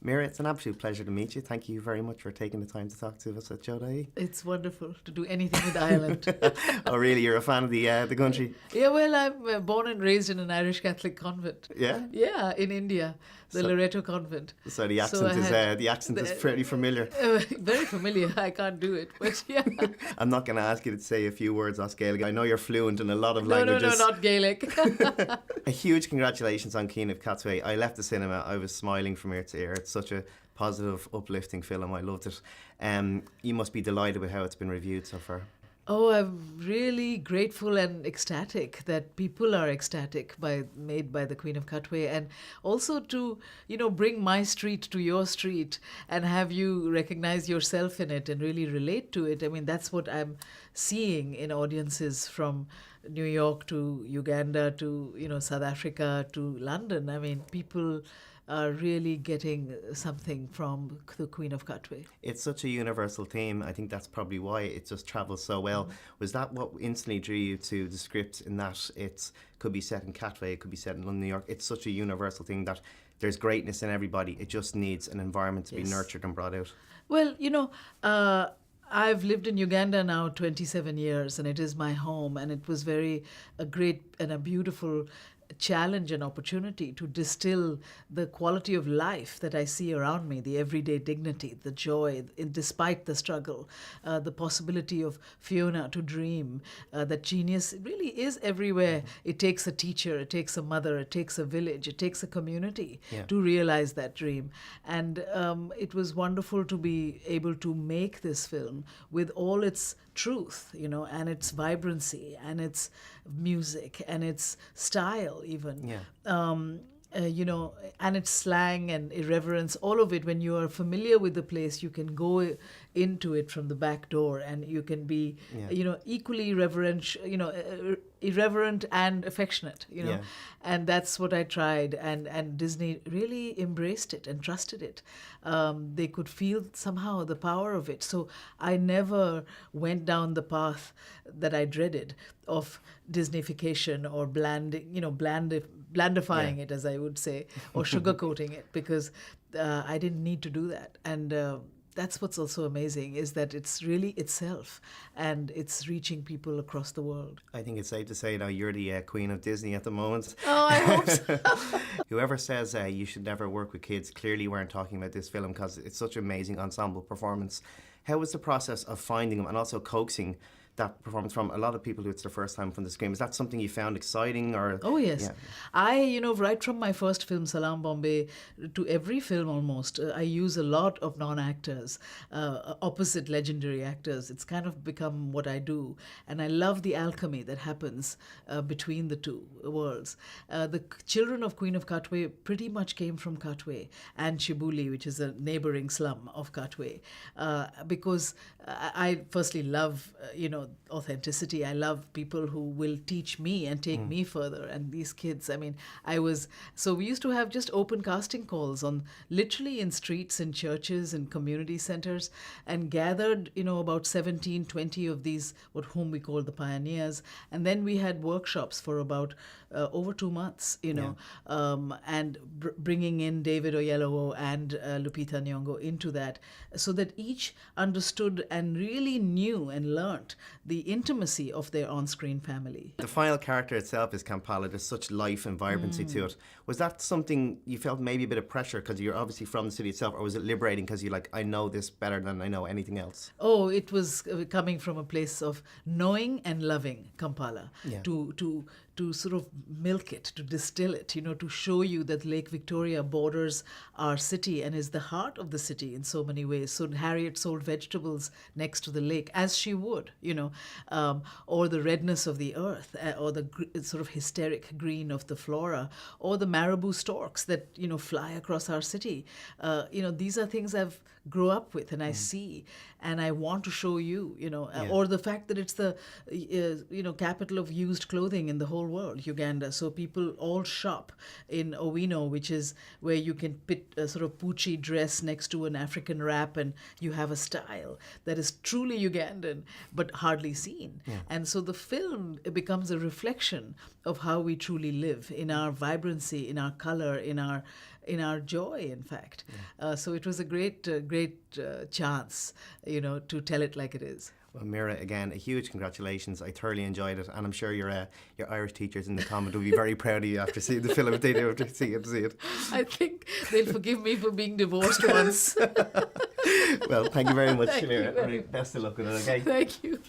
Mira, it's an absolute pleasure to meet you. Thank you very much for taking the time to talk to us at JOE.ie. It's wonderful to do anything with Ireland. Oh, really? You're a fan of the country? Yeah, well, I'm born and raised in an Irish Catholic convent. Yeah? Yeah, in India, the Loreto convent. So the accent is pretty familiar. Very familiar. I can't do it, but yeah. I'm not going to ask you to say a few words Os Gaelic. I know you're fluent in a lot of No, languages. not Gaelic. A huge congratulations on Queen of Katwe. I left the cinema, I was smiling from ear to ear. It's such a positive, uplifting film. I loved it. You must be delighted with how it's been reviewed so far. Oh, I'm really grateful and ecstatic that people are ecstatic made by the Queen of Katwe, and also to, bring my street to your street and have you recognize yourself in it and really relate to it. I mean, that's what I'm seeing in audiences from New York to Uganda to, South Africa to London. I mean, people are really getting something from the Queen of Katwe. It's such a universal theme. I think that's probably why it just travels so well. Was that what instantly drew you to the script, in that it could be set in Katwe, it could be set in London, New York? It's such a universal thing that there's greatness in everybody. It just needs an environment to be nurtured and brought out. Well, I've lived in Uganda now 27 years, and it is my home, and it was a great and a beautiful challenge and opportunity to distill the quality of life that I see around me, the everyday dignity, the joy, despite the struggle, the possibility of Fiona to dream, that genius really is everywhere. It takes a teacher, it takes a mother, it takes a village, it takes a community to realize that dream. And it was wonderful to be able to make this film with all its truth, and its vibrancy and its music and its style even. And its slang and irreverence, all of it. When you are familiar with the place, you can go into it from the back door, and you can be, equally irreverent and affectionate, And that's what I tried, and Disney really embraced it and trusted it. They could feel somehow the power of it. So I never went down the path that I dreaded of Disneyfication or blandifying it, as I would say, or sugarcoating it, because I didn't need to do that. And that's what's also amazing, is that it's really itself, and it's reaching people across the world. I think it's safe to say now you're the Queen of Disney at the moment. Oh, I hope so. Whoever says you should never work with kids clearly weren't talking about this film, because it's such an amazing ensemble performance. How was the process of finding them and also coaxing that performance from a lot of people who it's their first time from the screen? Is that something you found exciting? Or Oh, yes. Yeah. I, right from my first film, Salam Bombay, to every film almost, I use a lot of non-actors, opposite legendary actors. It's kind of become what I do. And I love the alchemy that happens between the two worlds. The children of Queen of Katwe pretty much came from Katwe and Shibuli, which is a neighboring slum of Katwe, because I firstly love, authenticity. I love people who will teach me and take me further. And these kids, so we used to have just open casting calls literally in streets and churches and community centers, and gathered, about 17, 20 of these, whom we call the pioneers. And then we had workshops for about over 2 months, and bringing in David Oyelowo and Lupita Nyong'o into that, so that each understood and really knew and learnt the intimacy of their on-screen family. The final character itself is Kampala. There's such life and vibrancy to it. Was that something you felt maybe a bit of pressure because you're obviously from the city itself, or was it liberating because you're like, I know this better than I know anything else? Oh, it was coming from a place of knowing and loving Kampala, to sort of milk it, to distill it, to show you that Lake Victoria borders our city and is the heart of the city in so many ways. So Harriet sold vegetables next to the lake, as she would, or the redness of the earth, or the sort of hysteric green of the flora, or the marabou storks that, fly across our city. These are things I've grown up with and I see, and I want to show you, or the fact that it's the, capital of used clothing in the whole whole world, Uganda. So people all shop in Owino, which is where you can put a sort of Poochie dress next to an African wrap, and you have a style that is truly Ugandan but hardly seen. And so the film becomes a reflection of how we truly live, in our vibrancy, in our color, in our joy, in fact. So it was a great chance, to tell it like it is. Well, Mira, again, a huge congratulations. I thoroughly enjoyed it, and I'm sure your Irish teachers in the comment will be very proud of you after seeing the film if they do to see it. I think they'll forgive me for being divorced once. Well, thank you very much, Thank you Mira. very Best of luck with it, okay? Thank you.